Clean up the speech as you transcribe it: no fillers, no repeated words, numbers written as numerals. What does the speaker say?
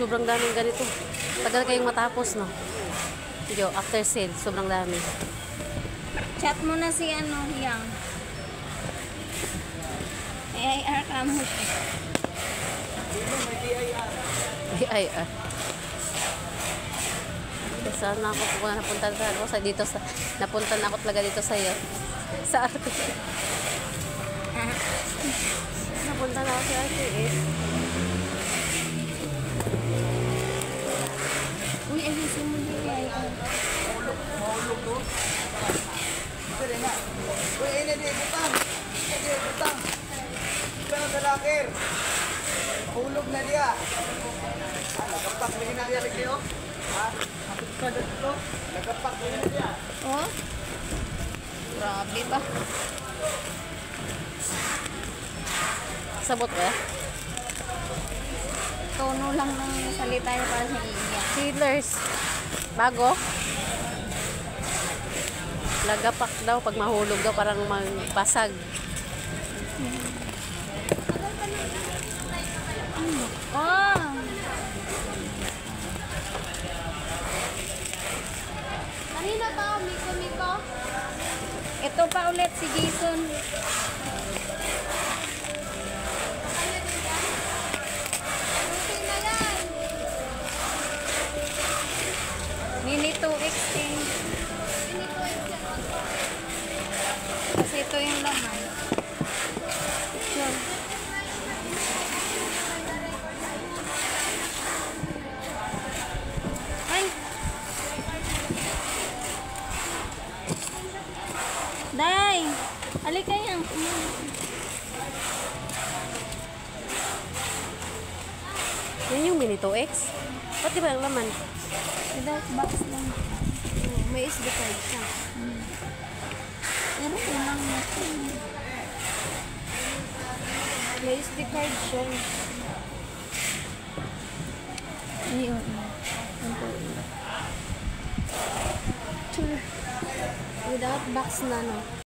sobrang daming ganito. Tagal kayong matapos, no? Yo, after sale, sobrang dami. Chat mo na si Yang. AIR ka mo. AIR. Saan na ako kung napunta na ako sa dito sa napunta na ako talaga dito sa iyo. Sa arte. Napunta na ako sa arte eh. Uy, ayusin mo din AIR. Mahulog to. Sige na. Uy, ini di butang. Sige, butang. Butang sa locker. Mahulog na diya. Nagapak mo na diya kayo. Ha? Nagapak mo na diya. Oh? Grabe ba? Sabot ba? Tono lang ng salita niya para sa iya. Sealers. Bago. Lagapak daw pag mahulog daw parang magpasag. Oh! Kanina pa, Miko. Ito pa ulit si Jason. Routine na yan. Mini 2X din. Hindi ko yung Kasi ito yung laman. Yun. Ay! Day! Halika yan. Yan yung mini 2X. Ba't di ba yung laman? Without box lang. May SD card siya. Pero kulang natin. May SD card siya. Ayun. Without box na, no?